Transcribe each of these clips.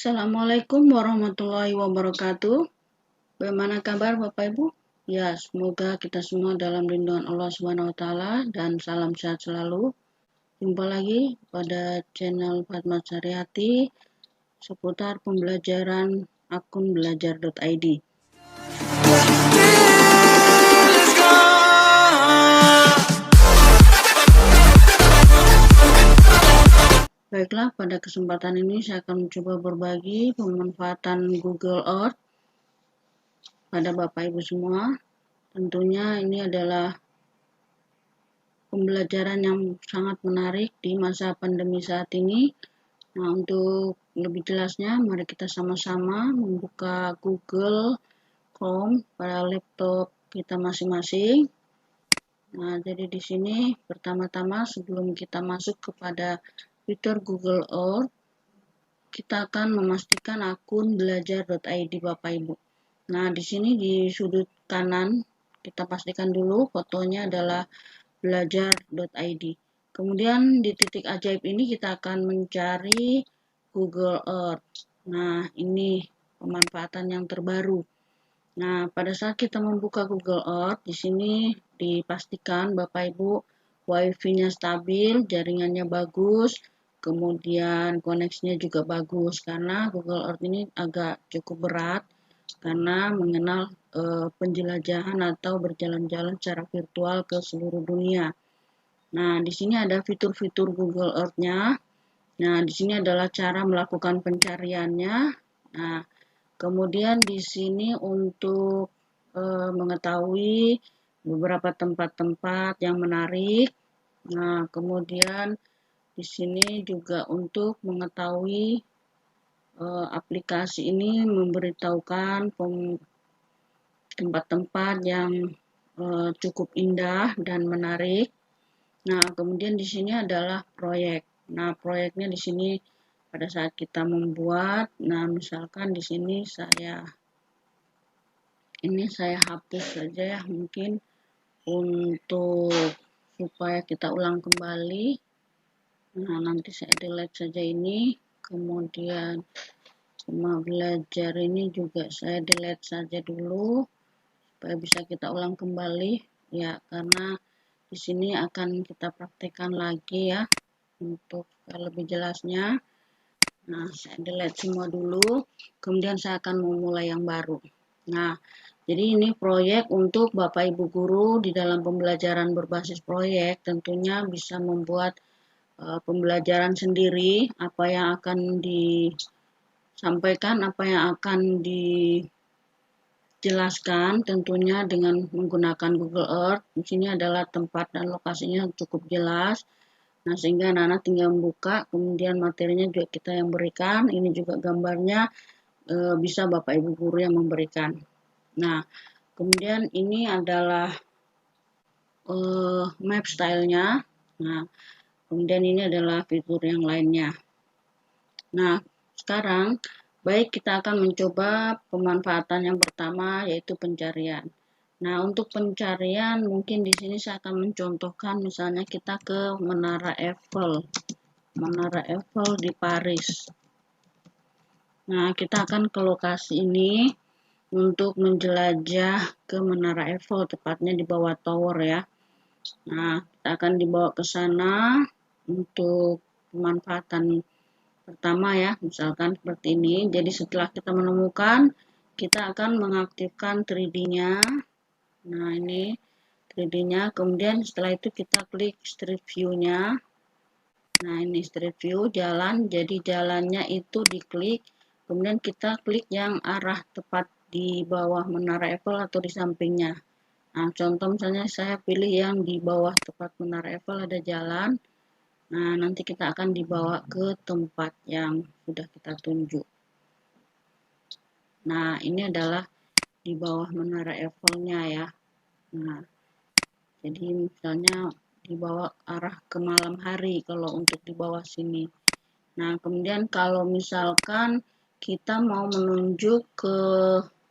Assalamualaikum warahmatullahi wabarakatuh. Bagaimana kabar Bapak Ibu? Ya, semoga kita semua dalam lindungan Allah Subhanahu wa taala dan salam sehat selalu. Jumpa lagi pada channel Fatma Sariati seputar pembelajaran akun belajar.id. Baiklah, pada kesempatan ini saya akan mencoba berbagi pemanfaatan Google Earth pada Bapak Ibu semua. Tentunya ini adalah pembelajaran yang sangat menarik di masa pandemi saat ini. Nah, untuk lebih jelasnya, mari kita sama-sama membuka Google Chrome pada laptop kita masing-masing. Nah, jadi di sini pertama-tama sebelum kita masuk kepada fitur Google Earth, kita akan memastikan akun belajar.id Bapak Ibu. Nah, di sini di sudut kanan kita pastikan dulu fotonya adalah belajar.id. Kemudian di titik ajaib ini kita akan mencari Google Earth. Nah, ini pemanfaatan yang terbaru. Nah, pada saat kita membuka Google Earth, di sini dipastikan Bapak Ibu Wi-Fi-nya stabil, jaringannya bagus, kemudian koneksinya juga bagus karena Google Earth ini agak cukup berat karena mengenal penjelajahan atau berjalan-jalan secara virtual ke seluruh dunia. Nah, di sini ada fitur-fitur Google Earth-nya. Nah, di sini adalah cara melakukan pencariannya. Nah, kemudian di sini untuk mengetahui beberapa tempat-tempat yang menarik. Nah, kemudian di sini juga untuk mengetahui aplikasi ini memberitahukan tempat-tempat yang cukup indah dan menarik. Nah, kemudian di sini adalah proyek. Nah, proyeknya di sini pada saat kita membuat, nah misalkan di sini saya hapus saja ya, mungkin untuk supaya kita ulang kembali. Nah, nanti saya delete saja ini, kemudian cuma belajar ini juga saya delete saja dulu supaya bisa kita ulang kembali ya, karena di sini akan kita praktekkan lagi ya untuk lebih jelasnya. Nah, saya delete semua dulu, kemudian saya akan memulai yang baru. Nah, jadi ini proyek untuk Bapak Ibu guru di dalam pembelajaran berbasis proyek, tentunya bisa membuat pembelajaran sendiri, apa yang akan disampaikan, apa yang akan dijelaskan tentunya dengan menggunakan Google Earth. Di sini adalah tempat dan lokasinya cukup jelas. Nah, sehingga anak-anak tinggal membuka, kemudian materinya juga kita yang berikan. Ini juga gambarnya bisa Bapak Ibu guru yang memberikan. Nah, kemudian ini adalah map stylenya. Nah, kemudian ini adalah fitur yang lainnya. Nah, sekarang baik kita akan mencoba pemanfaatan yang pertama yaitu pencarian. Nah, untuk pencarian mungkin di sini saya akan mencontohkan misalnya kita ke Menara Eiffel. Menara Eiffel di Paris. Nah, kita akan ke lokasi ini untuk menjelajah ke Menara Eiffel, tepatnya di bawah tower ya. Nah, kita akan dibawa ke sana untuk pemanfaatan pertama ya, misalkan seperti ini. Jadi setelah kita menemukan, kita akan mengaktifkan 3D-nya. Nah, ini 3D-nya. Kemudian setelah itu kita klik Street View-nya. Nah, ini Street View jalan. Jadi jalannya itu diklik. Kemudian kita klik yang arah tepat di bawah Menara Eiffel atau di sampingnya. Nah, contoh misalnya saya pilih yang di bawah tepat Menara Eiffel ada jalan. Nah, nanti kita akan dibawa ke tempat yang sudah kita tunjuk. Nah, ini adalah di bawah Menara Eiffel-nya ya. Nah, jadi misalnya dibawa arah ke malam hari kalau untuk di bawah sini. Nah, kemudian kalau misalkan kita mau menunjuk ke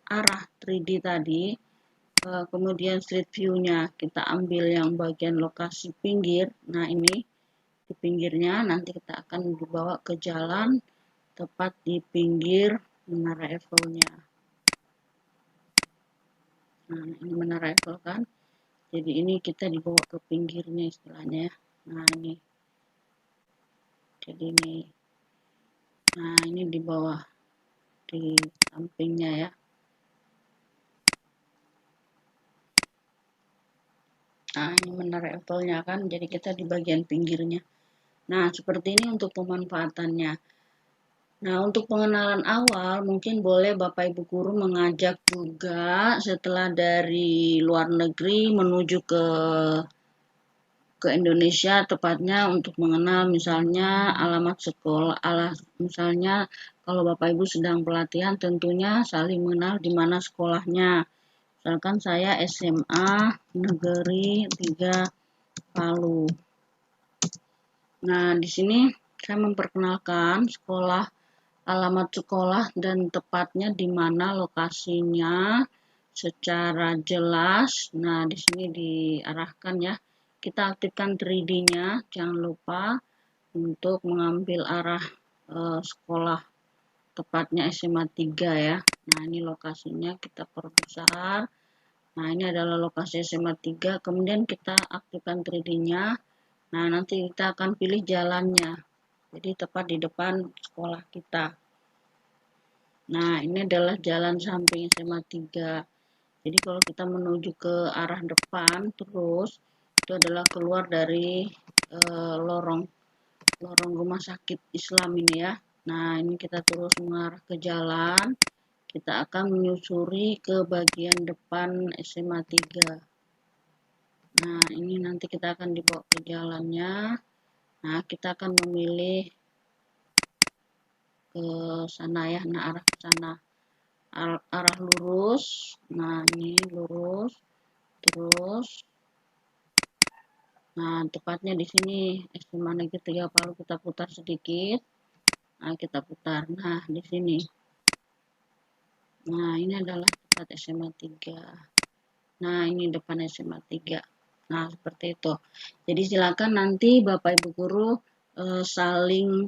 arah 3D tadi, kemudian street view-nya kita ambil yang bagian lokasi pinggir. Nah, ini di pinggirnya nanti kita akan dibawa ke jalan tepat di pinggir Menara Eiffel-nya. Nah, ini Menara Eiffel kan. Jadi ini kita dibawa ke pinggirnya istilahnya. Nah, ini. Jadi ini. Nah, ini di bawah, di sampingnya ya. Nah, ini Menara Eiffel-nya kan. Jadi kita di bagian pinggirnya. Nah, seperti ini untuk pemanfaatannya. Nah, untuk pengenalan awal, mungkin boleh Bapak Ibu Guru mengajak juga setelah dari luar negeri menuju ke Indonesia, tepatnya untuk mengenal misalnya alamat sekolah, misalnya kalau Bapak Ibu sedang pelatihan tentunya saling mengenal di mana sekolahnya. Misalkan saya SMA Negeri 3 Palu. Nah, di sini saya memperkenalkan alamat sekolah dan tepatnya di mana lokasinya secara jelas. Nah, di sini diarahkan ya. Kita aktifkan 3D-nya, jangan lupa untuk mengambil arah sekolah tepatnya SMA 3 ya. Nah, ini lokasinya kita perbesar. Nah, ini adalah lokasi SMA 3, kemudian kita aktifkan 3D-nya. Nah, nanti kita akan pilih jalannya. Jadi tepat di depan sekolah kita. Nah, ini adalah jalan samping SMA 3. Jadi kalau kita menuju ke arah depan terus, itu adalah keluar dari lorong rumah sakit Islam ini ya. Nah, ini kita terus mengarah ke jalan. Kita akan menyusuri ke bagian depan SMA 3. Nah, ini nanti kita akan dibawa ke jalannya. Nah, kita akan memilih ke sana ya. Nah, arah ke sana. Arah lurus. Nah, ini lurus. Terus. Nah, tepatnya di sini SMA Negeri 3 Palu kita putar sedikit. Nah, kita putar. Nah, di sini. Nah, ini adalah tempat SMA 3. Nah, ini depan SMA 3. Nah, seperti itu. Jadi silakan nanti Bapak Ibu Guru saling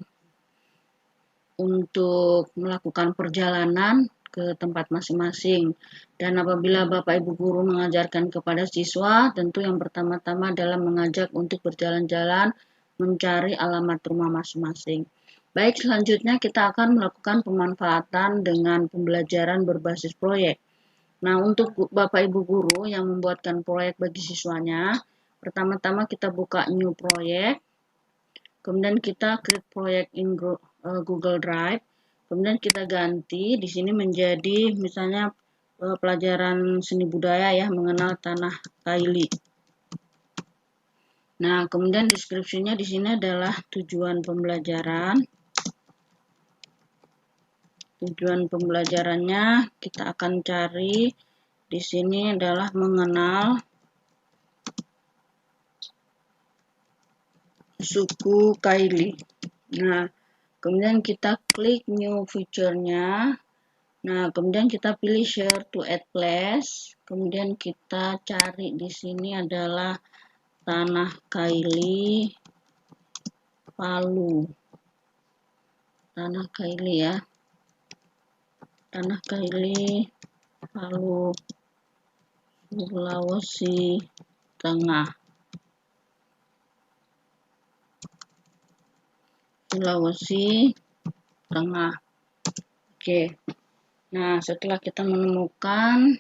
untuk melakukan perjalanan ke tempat masing-masing. Dan apabila Bapak Ibu Guru mengajarkan kepada siswa, tentu yang pertama-tama adalah mengajak untuk berjalan-jalan mencari alamat rumah masing-masing. Baik, selanjutnya kita akan melakukan pemanfaatan dengan pembelajaran berbasis proyek. Nah, untuk Bapak Ibu Guru yang membuatkan proyek bagi siswanya, pertama-tama kita buka new project. Kemudian kita create project in Google Drive. Kemudian kita ganti di sini menjadi misalnya pelajaran seni budaya ya, mengenal tanah Kaili. Nah, kemudian deskripsinya di sini adalah tujuan pembelajaran. Tujuan pembelajarannya kita akan cari di sini adalah mengenal suku Kaili. Nah, kemudian kita klik new feature-nya. Nah, kemudian kita pilih share to add place. Kemudian kita cari di sini adalah tanah Kaili Palu. Tanah Kaili ya. Tanah Kaili Palu, Sulawesi Tengah. Sulawesi Tengah. Oke. Nah, setelah kita menemukan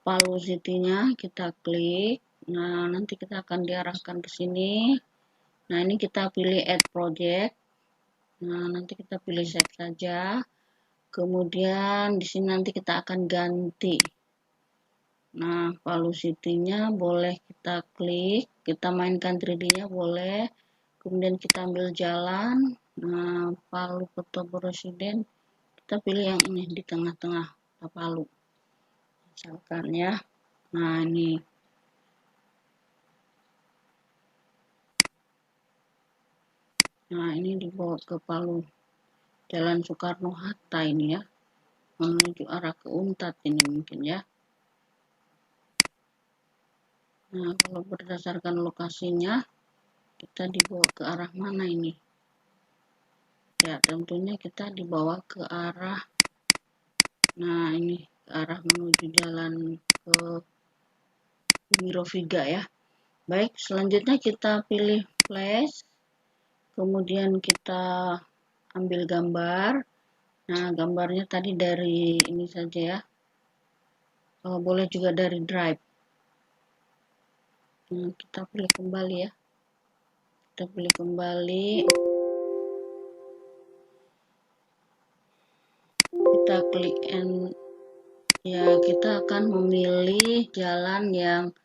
Palu City-nya, kita klik. Nah, nanti kita akan diarahkan ke sini. Nah, ini kita pilih add project. Nah, nanti kita pilih save saja. Kemudian di sini nanti kita akan ganti. Nah, Palu City-nya boleh kita klik, kita mainkan 3D-nya boleh. Kemudian kita ambil jalan. Nah, Palu Kota Presiden, kita pilih yang ini di tengah-tengah Palu. Misalkan ya. Nah, ini. Nah, ini dibawa ke Palu. Jalan Soekarno-Hatta ini ya. Menuju arah ke Untat ini mungkin ya. Nah, kalau berdasarkan lokasinya, kita dibawa ke arah mana ini? Ya, tentunya kita dibawa ke arah, nah ini ke arah menuju jalan ke Biro Viga ya. Baik, selanjutnya kita pilih flash, kemudian kita ambil gambar. Nah, gambarnya tadi dari ini saja ya. Boleh juga dari drive. Nah, kita pilih kembali ya. Kita pilih kembali. Kita klik and ya, kita akan memilih jalan yang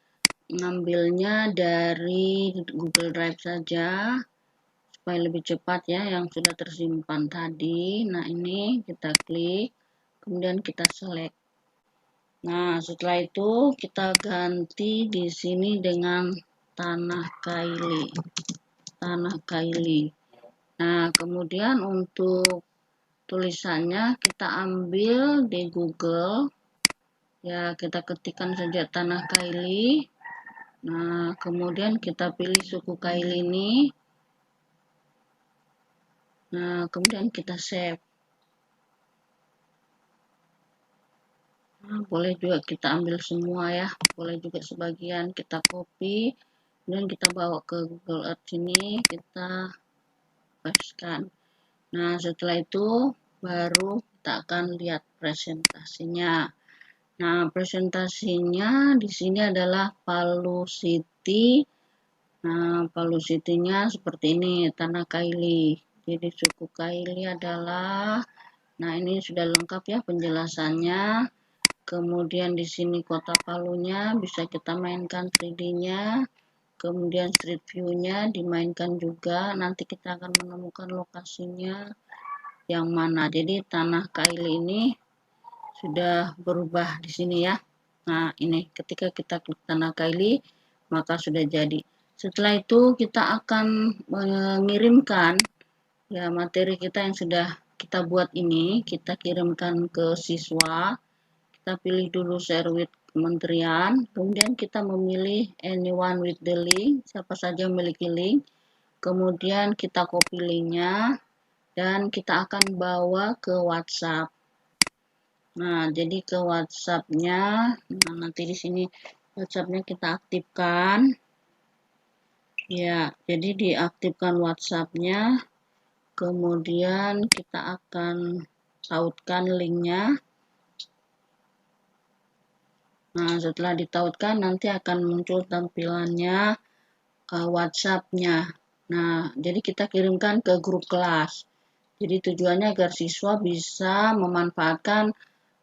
ngambilnya dari Google Drive saja supaya lebih cepat ya, yang sudah tersimpan tadi. Nah, ini kita klik, kemudian kita select. Nah, setelah itu kita ganti di sini dengan Tanah Kaili. Tanah Kaili. Nah, kemudian untuk tulisannya kita ambil di Google. Ya, kita ketikkan saja Tanah Kaili. Nah, kemudian kita pilih suku Kaili ini. Nah, kemudian kita save. Nah, boleh juga kita ambil semua ya. Boleh juga sebagian kita copy. Kemudian kita bawa ke Google Earth ini. Kita pastekan. Nah, setelah itu baru kita akan lihat presentasinya. Nah, presentasinya di sini adalah Palu City. Nah, Palu City-nya seperti ini, Tanah Kaili. Jadi suku Kaili adalah, nah ini sudah lengkap ya penjelasannya. Kemudian di sini kota Palunya bisa kita mainkan 3D-nya. Kemudian street view-nya dimainkan juga. Nanti kita akan menemukan lokasinya yang mana. Jadi Tanah Kaili ini sudah berubah di sini ya. Nah, ini ketika kita klik Tanah Kaili, maka sudah jadi. Setelah itu kita akan mengirimkan ya materi kita yang sudah kita buat ini, kita kirimkan ke siswa. Kita pilih dulu share with kementerian, kemudian kita memilih anyone with the link, siapa saja yang memiliki link. Kemudian kita copy linknya dan kita akan bawa ke WhatsApp. Nah, jadi ke WhatsApp-nya, nah nanti di sini WhatsApp-nya kita aktifkan. Ya, jadi diaktifkan WhatsApp-nya. Kemudian kita akan tautkan linknya. Nah, setelah ditautkan nanti akan muncul tampilannya WhatsApp-nya. Nah, jadi kita kirimkan ke grup kelas. Jadi tujuannya agar siswa bisa memanfaatkan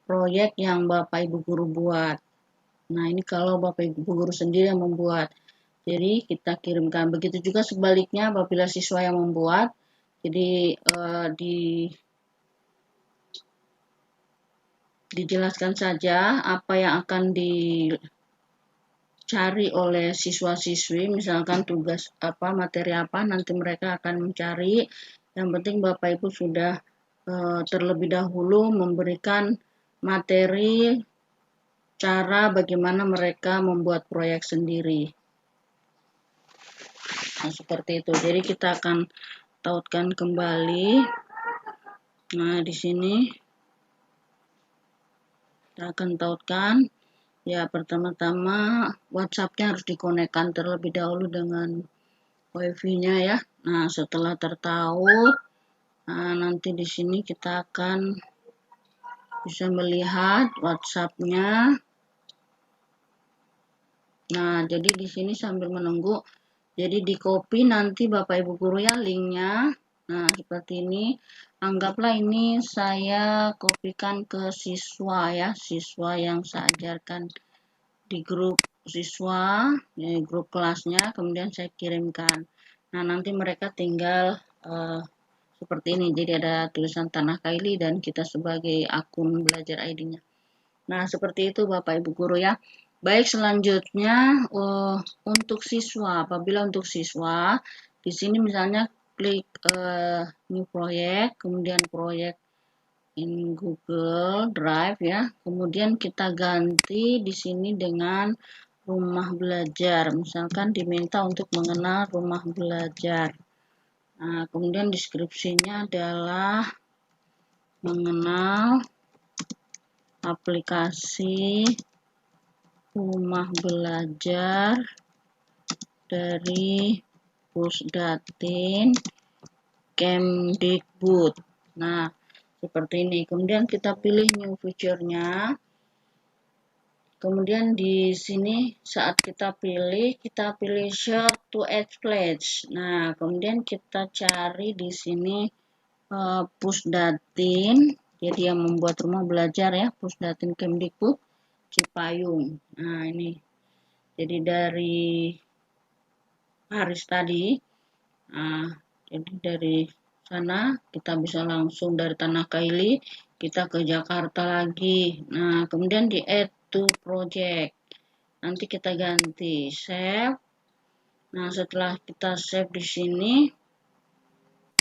proyek yang Bapak Ibu guru buat. Nah, ini kalau Bapak Ibu guru sendiri yang membuat. Jadi kita kirimkan. Begitu juga sebaliknya apabila siswa yang membuat. Jadi dijelaskan saja apa yang akan dicari oleh siswa-siswi, misalkan tugas apa, materi apa, nanti mereka akan mencari. Yang penting Bapak Ibu sudah terlebih dahulu memberikan materi cara bagaimana mereka membuat proyek sendiri. Nah, seperti itu. Jadi kita akan tautkan kembali. Nah, di sini kita akan tautkan. Ya, pertama-tama WhatsApp-nya harus dikonekkan terlebih dahulu dengan WiFi-nya ya. Nah, setelah tertaut, nah, nanti di sini kita akan bisa melihat WhatsApp-nya. Nah, jadi di sini sambil menunggu, jadi di copy nanti Bapak Ibu guru ya linknya. Nah, seperti ini. Anggaplah ini saya kopikan ke siswa ya, siswa yang saya ajarkan di grup siswa, di grup kelasnya, kemudian saya kirimkan. Nah, nanti mereka tinggal seperti ini. Jadi ada tulisan Tanah Kaili dan kita sebagai akun belajar ID-nya. Nah, seperti itu Bapak Ibu guru ya. Baik, selanjutnya untuk siswa. Apabila untuk siswa, di sini misalnya klik new project, kemudian project in Google Drive ya. Kemudian kita ganti di sini dengan rumah belajar. Misalkan diminta untuk mengenal rumah belajar. Nah, kemudian deskripsinya adalah mengenal aplikasi rumah belajar dari Pusdatin Kemdikbud. Nah, seperti ini. Kemudian kita pilih new feature-nya. Kemudian di sini saat kita pilih share to Edge. Nah, kemudian kita cari di sini Pusdatin. Jadi yang membuat rumah belajar ya, Pusdatin Kemdikbud Cipayung. Nah, ini. Jadi dari Haris tadi. Nah, jadi dari sana kita bisa langsung dari Tanah Kaili kita ke Jakarta lagi. Nah, kemudian di add to project. Nanti kita ganti save. Nah, setelah kita save di sini,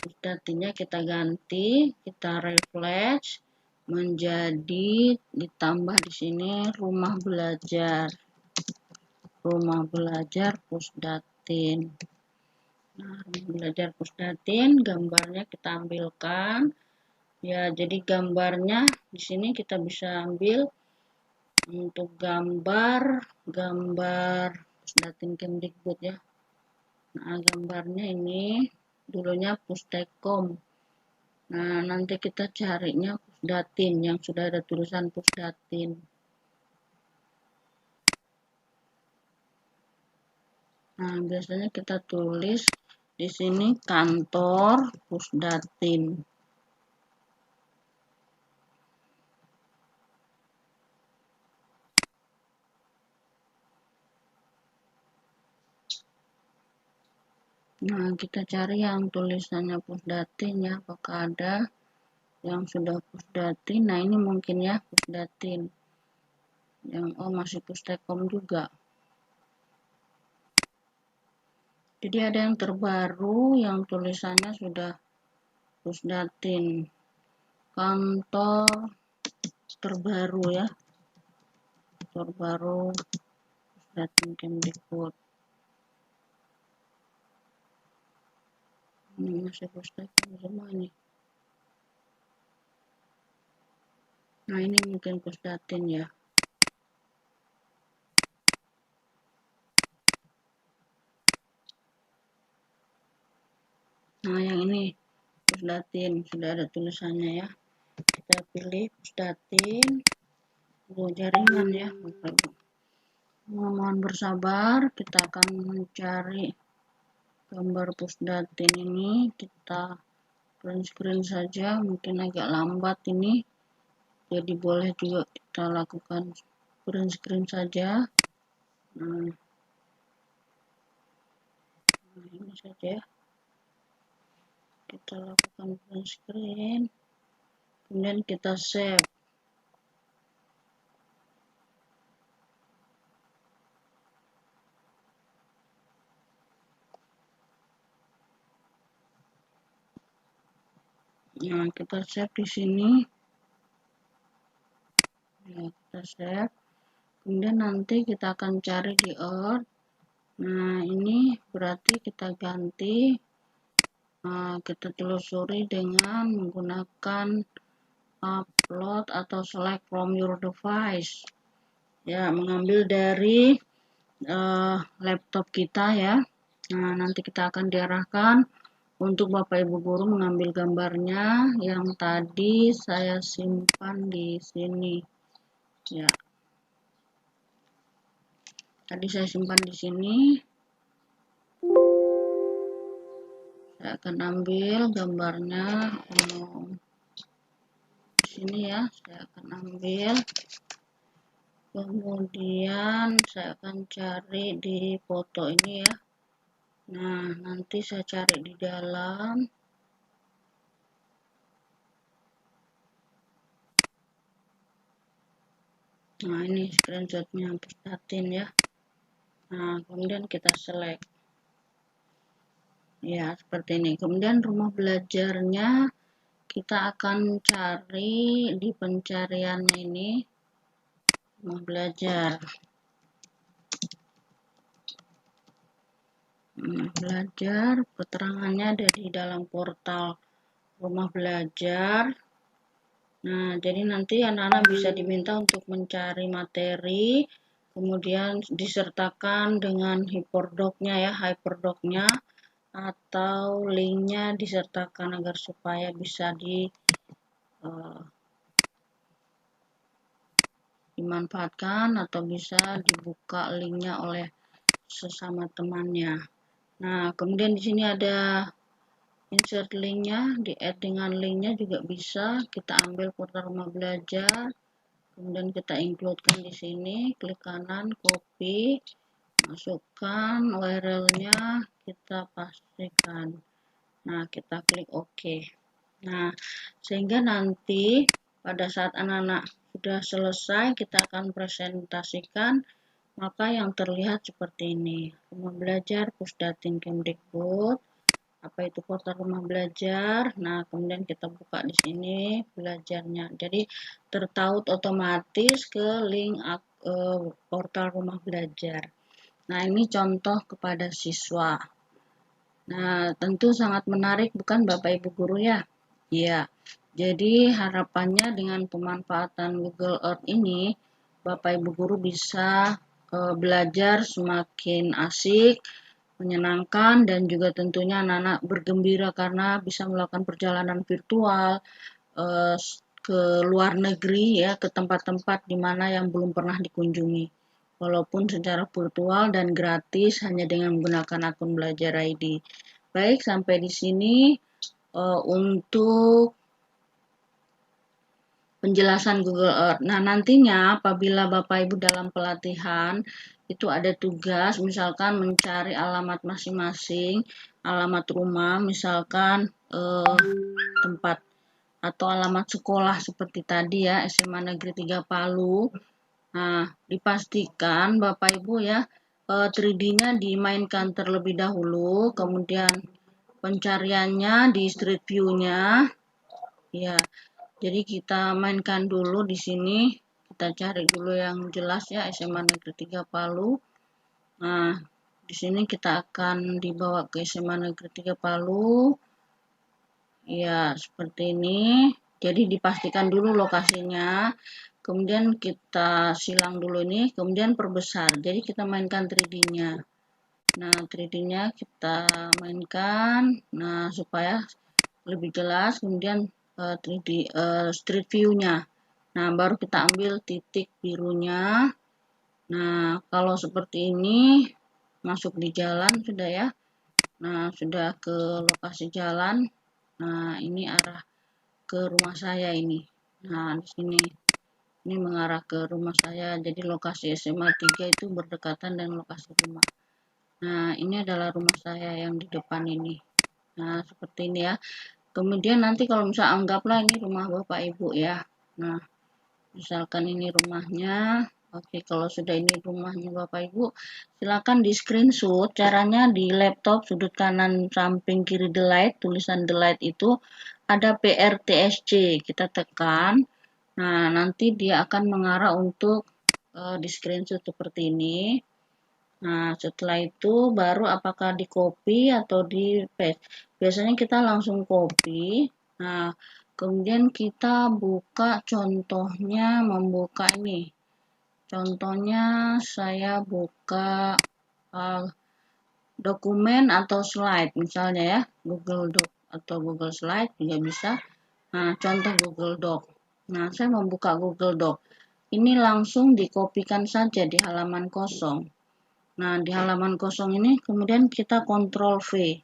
Pusdatinnya kita ganti, kita refresh menjadi ditambah di sini rumah belajar Pusdatin. Nah, belajar Pusdatin, gambarnya kita ambilkan. Ya, jadi gambarnya di sini kita bisa ambil untuk gambar Pusdatin Kemdikbud ya. Nah, gambarnya ini dulunya Pustekom. Nah, nanti kita carinya Pusdatin yang sudah ada tulisan Pusdatin. Nah, biasanya kita tulis di sini kantor Pusdatin. Nah, kita cari yang tulisannya Pusdatin ya, apakah ada yang sudah Pusdatin. Nah, ini mungkin ya Pusdatin. Yang masih Pustekom juga. Jadi ada yang terbaru yang tulisannya sudah Pusdatin. Kantor terbaru ya. Terbaru Pusdatin Kemdikbud. Ini masih Pustekom semua ini. Nah, ini mungkin Pusdatin ya. Nah, yang ini Pusdatin sudah ada tulisannya ya. Kita pilih Pusdatin. Jaringan ya. Mohon bersabar, kita akan mencari gambar Pusdatin ini. Kita print screen saja, mungkin agak lambat ini. Jadi boleh juga kita lakukan print screen saja. Nah, ini saja. Kita lakukan print screen. Kemudian kita save. Nah, kita save di sini. Ya, kita save. Kemudian nanti kita akan cari di Earth. Nah, ini berarti kita ganti. Nah, kita telusuri dengan menggunakan upload atau select from your device. Ya, mengambil dari laptop kita ya. Nah, nanti kita akan diarahkan untuk Bapak Ibu guru mengambil gambarnya yang tadi saya simpan di sini. Ya. Tadi saya simpan di sini. Saya akan ambil gambarnya di sini ya. Saya akan ambil. Kemudian saya akan cari di foto ini ya. Nah, nanti saya cari di dalam. Nah, ini screenshotnya Pusdatin ya. Nah, kemudian kita select. Ya, seperti ini. Kemudian rumah belajarnya kita akan cari di pencariannya ini. Rumah belajar. Belajar, keterangannya ada di dalam portal Rumah Belajar. Nah, jadi nanti anak-anak bisa diminta untuk mencari materi, kemudian disertakan dengan hyperdoc-nya, atau linknya disertakan agar supaya bisa dimanfaatkan atau bisa dibuka linknya oleh sesama temannya. Nah, kemudian di sini ada insert linknya, di-add dengan linknya juga bisa. Kita ambil portal Rumah Belajar, kemudian kita include-kan di sini, klik kanan, copy, masukkan URL-nya, kita pastikan. Nah, kita klik OK. Nah, sehingga nanti pada saat anak-anak sudah selesai, kita akan presentasikan, maka yang terlihat seperti ini. Rumah Belajar Pusdatin Kemdikbud. Apa itu portal Rumah Belajar? Nah, kemudian kita buka di sini belajarnya. Jadi tertaut otomatis ke link portal Rumah Belajar. Nah, ini contoh kepada siswa. Nah, tentu sangat menarik, bukan Bapak Ibu guru ya? Iya. Jadi harapannya dengan pemanfaatan Google Earth ini, Bapak Ibu guru bisa belajar semakin asik, menyenangkan, dan juga tentunya anak-anak bergembira karena bisa melakukan perjalanan virtual ke luar negeri ya, ke tempat-tempat di mana yang belum pernah dikunjungi. Walaupun secara virtual dan gratis hanya dengan menggunakan akun Belajar ID. Baik, sampai di sini untuk penjelasan Google Earth. Nah, nantinya apabila Bapak Ibu dalam pelatihan itu ada tugas, misalkan mencari alamat masing-masing, alamat rumah, misalkan tempat atau alamat sekolah seperti tadi ya, SMA Negeri 3 Palu. Nah, dipastikan Bapak Ibu ya, 3D-nya dimainkan terlebih dahulu, kemudian pencariannya di Street View-nya. Ya, jadi kita mainkan dulu di sini, kita cari dulu yang jelas ya, SMA Negeri 3 Palu. Nah, di sini kita akan dibawa ke SMA Negeri 3 Palu. Ya, seperti ini. Jadi dipastikan dulu lokasinya. Kemudian kita silang dulu ini, kemudian perbesar. Jadi kita mainkan 3D-nya. Nah, 3D-nya kita mainkan. Nah, supaya lebih jelas. Kemudian 3D Street View-nya. Nah, baru kita ambil titik birunya. Nah, kalau seperti ini masuk di jalan sudah ya. Nah, sudah ke lokasi jalan. Nah, ini arah ke rumah saya ini. Nah, di sini ini mengarah ke rumah saya. Jadi lokasi SMA 3 itu berdekatan dengan lokasi rumah. Nah, ini adalah rumah saya yang di depan ini. Nah, seperti ini ya. Kemudian nanti kalau misal anggaplah ini rumah Bapak Ibu ya. Nah, misalkan ini rumahnya. Oke, kalau sudah ini rumahnya Bapak Ibu, silakan di screenshot. Caranya di laptop sudut kanan samping kiri the light, tulisan the light itu ada PRTSC. Kita tekan. Nah, nanti dia akan mengarah untuk di screenshot seperti ini. Nah, setelah itu baru apakah di copy atau di paste. Biasanya kita langsung copy. Nah, kemudian kita buka contohnya, membuka ini. Contohnya saya buka dokumen atau slide misalnya ya, Google Doc atau Google Slide juga bisa. Nah, contoh Google Doc. Nah, saya membuka Google Doc. Ini langsung dikopikan saja di halaman kosong. Nah, di halaman kosong ini kemudian kita Ctrl V.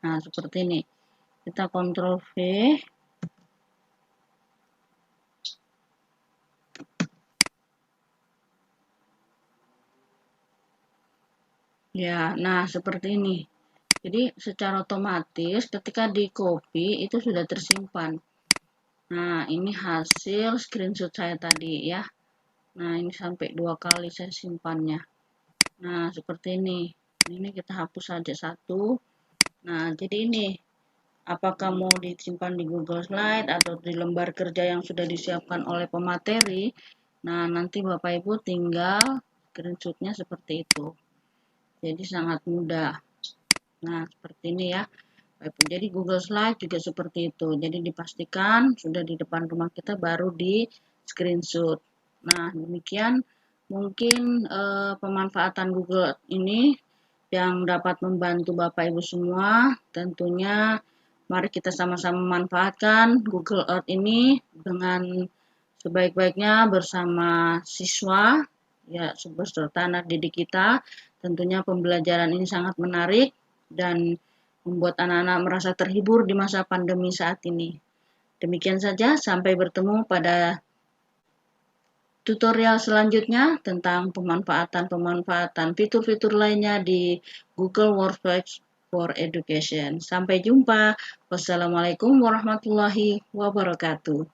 Nah, seperti ini. Kita Ctrl V. Ya, nah seperti ini. Jadi secara otomatis ketika di copy itu sudah tersimpan. Nah, ini hasil screenshot saya tadi ya. Nah, ini sampai 2 kali saya simpannya. Nah, seperti ini. Ini kita hapus saja satu. Nah, jadi ini apakah mau disimpan di Google Slide atau di lembar kerja yang sudah disiapkan oleh pemateri. Nah, nanti Bapak Ibu tinggal screenshotnya seperti itu. Jadi sangat mudah. Nah, seperti ini ya. Jadi Google Slide juga seperti itu. Jadi dipastikan sudah di depan rumah kita baru di screenshot. Nah, demikian mungkin pemanfaatan Google ini yang dapat membantu Bapak Ibu semua. Tentunya mari kita sama-sama memanfaatkan Google Earth ini dengan sebaik-baiknya bersama siswa, ya beserta anak didik kita. Tentunya pembelajaran ini sangat menarik dan membuat anak-anak merasa terhibur di masa pandemi saat ini. Demikian saja, sampai bertemu pada tutorial selanjutnya tentang pemanfaatan fitur-fitur lainnya di Google Workspace for Education. Sampai jumpa. Wassalamualaikum warahmatullahi wabarakatuh.